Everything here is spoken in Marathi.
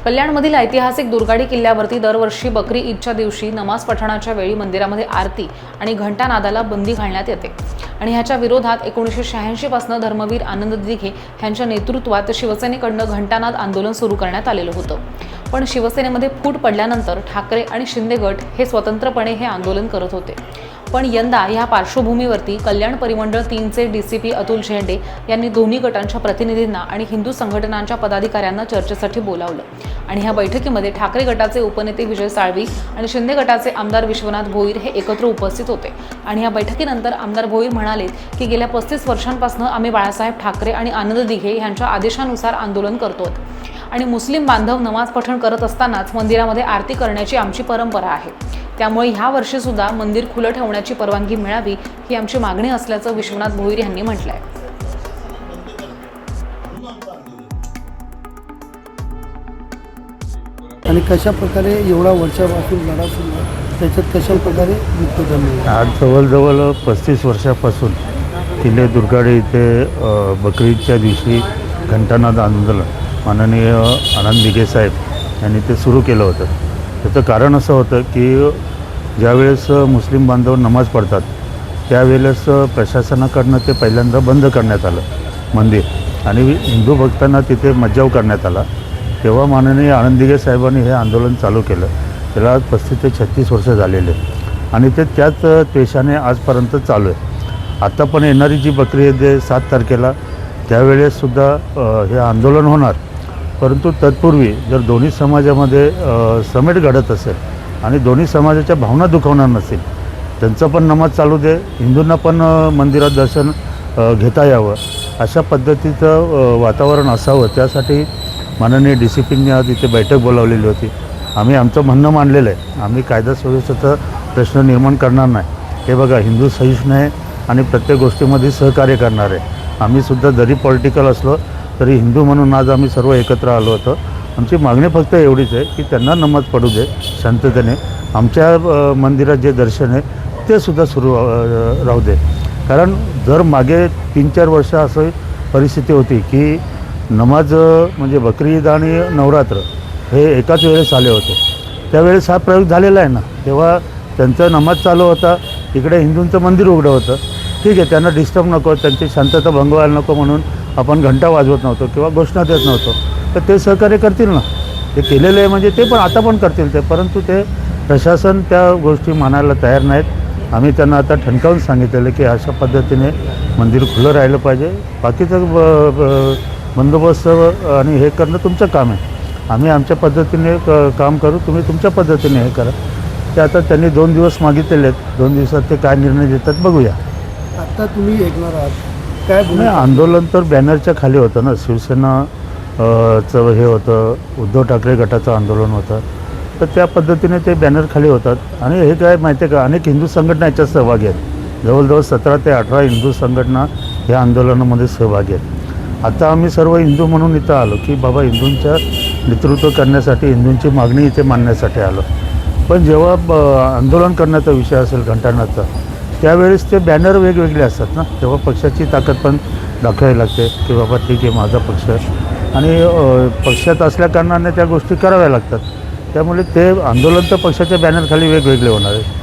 कल्याणमधील ऐतिहासिक दुर्गाडी किल्ल्यावरती दरवर्षी बकरी ईदच्या दिवशी नमाज पठणाच्या वेळी मंदिरामध्ये आरती आणि घंटानादाला बंदी घालण्यात येते आणि ह्याच्या विरोधात 1986 पासून धर्मवीर आनंद दिघे यांच्या नेतृत्वात शिवसेनेकडून घंटानाद आंदोलन सुरू करण्यात आलेलं होतं। पण शिवसेनेमध्ये फूट पडल्यानंतर ठाकरे आणि शिंदे गट हे स्वतंत्रपणे हे आंदोलन करत होते। पण यंदा या पार्श्वभूमीवरती कल्याण परिमंडळ 3चे डीसीपी अतुल झेंडे यांनी दोन्ही गटांच्या प्रतिनिधींना आणि हिंदू संघटनांच्या पदाधिकाऱ्यांना चर्चेसाठी बोलावलं आणि ह्या बैठकीमध्ये ठाकरे गटाचे उपनेते विजय साळवी आणि शिंदे गटाचे आमदार विश्वनाथ भोईर हे एकत्र उपस्थित होते आणि या बैठकीनंतर आमदार भोईर म्हणाले की गेल्या 35 वर्षांपासून आम्ही बाळासाहेब ठाकरे आणि आनंद दिघे यांच्या आदेशानुसार आंदोलन करतोत आणि मुस्लिम बांधव नमाज पठण करत असतानाच मंदिरामध्ये आरती करण्याची आमची परंपरा आहे। त्यामुळे ह्या वर्षी सुद्धा मंदिर खुलं ठेवण्याची परवानगी मिळावी ही आमची मागणी असल्याचं विश्वनाथ भोईर यांनी म्हटलंय। आणि कशा प्रकारे एवढा वर्षापासून लढा सुरू आहे त्याच्यात कशा प्रकारे मुक्त झाले? आज जवळजवळ 35 वर्षापासून किल्ले दुर्गाडी इथे बकरीदच्या दिवशी घंटानाद आंदोलन माननीय आनंद दिघे साहेब यांनी ते सुरू केलं होतं। त्याचं कारण असं होतं की ज्यावेळेस मुस्लिम बांधव नमाज पढतात त्यावेळेस प्रशासनाकडनं ते पहिल्यांदा बंद करण्यात आलं मंदिर आणि हिंदू भक्तांना तिथे मज्जाव करण्यात आला। तेव्हा माननीय आनंद दिघे साहेबांनी हे आंदोलन चालू केलं। त्याला 35 ते 36 वर्ष झालेले आणि ते त्याच द्वेषाने आजपर्यंत चालू आहे। आता पण येणारी जी बकरी ईद 7 तारखेला त्यावेळेससुद्धा हे आंदोलन होणार, परंतु तत्पूर्वी जर दोन्ही समाजामध्ये समेट घडत असेल आणि दोन्ही समाजाच्या भावना दुखावणार नसेल, त्यांचं पण नमाज चालू दे, हिंदूंना पण मंदिरात दर्शन घेता यावं अशा पद्धतीचं वातावरण असावं, त्यासाठी माननीय डीसीपींनी आज इथे बैठक बोलावलेली होती। आम्ही आमचं म्हणणं मांडलेलं आहे। आम्ही कायदा सुव्यवस्थेचा प्रश्न निर्माण करणार नाही। हे बघा, हिंदू सहिष्णू आहे आणि प्रत्येक गोष्टीमध्ये सहकार्य करणार आहे। आम्हीसुद्धा जरी पॉलिटिकल असलो तरी हिंदू म्हणून आज आम्ही सर्व एकत्र आलो होतो। आमची मागणी फक्त एवढीच आहे की त्यांना नमाज पडू दे शांततेने, आमच्या मंदिरात जे दर्शन आहे ते सुद्धा सुरू राहू दे। कारण जर मागे 3-4 वर्ष असं परिस्थिती होती की नमाज म्हणजे बकरी ईद आणि नवरात्र हे एकाच वेळेस आले होते, त्यावेळेस हा प्रयोग झालेला आहे ना। तेव्हा त्यांचा नमाज चालू होता, इकडे हिंदूंचं मंदिर उघडं होतं। ठीक आहे, त्यांना डिस्टर्ब नको, त्यांची शांतता भंग व्हायला नको म्हणून आपण घंटा वाजवत नव्हतो किंवा घोषणा देत नव्हतो, तर ते सहकार्य करतील ना। ते केलेलं आहे म्हणजे ते पण आता पण करतील ते, परंतु ते प्रशासन त्या गोष्टी मानायला तयार नाहीत। आम्ही त्यांना आता ठणकावून सांगितलेलं की अशा पद्धतीने मंदिर खुलं राहिलं पाहिजे, बाकीचं बंदोबस्त आणि हे करणं तुमचं काम आहे। आम्ही आमच्या पद्धतीने काम करू, तुम्ही तुमच्या पद्धतीने हे करा। ते आता त्यांनी 2 दिवस मागितलेले आहेत, 2 दिवसात ते काय निर्णय देतात बघूया। आता तुम्ही ऐकणार आहात काय नाही, आंदोलन तर बॅनरच्या खाली होतं ना, शिवसेना चं हे होतं, उद्धव ठाकरे गटाचं आंदोलन होतं, तर त्या पद्धतीने ते बॅनर खाली होतात। आणि हे काय माहिती आहे का, अनेक हिंदू संघटना याच्यात सहभागी आहेत। जवळजवळ 17 ते 18 हिंदू संघटना या आंदोलनामध्ये सहभागी आहेत। आता आम्ही सर्व हिंदू म्हणून इथं आलो की बाबा हिंदूंच्या नेतृत्व करण्यासाठी, हिंदूंची मागणी इथे मांडण्यासाठी आलो। पण जेव्हा आंदोलन करण्याचा विषय असेल घंटानादचा, त्यावेळेस ते बॅनर वेगवेगळे असतात ना, तेव्हा पक्षाची ताकद पण दाखवावी लागते की बाबा ठीक आहे माझा पक्ष आणि पक्षात असल्याकारणाने त्या गोष्टी कराव्या लागतात। त्यामुळे ते आंदोलन तर पक्षाच्या बॅनरखाली वेगवेगळे होणार आहे।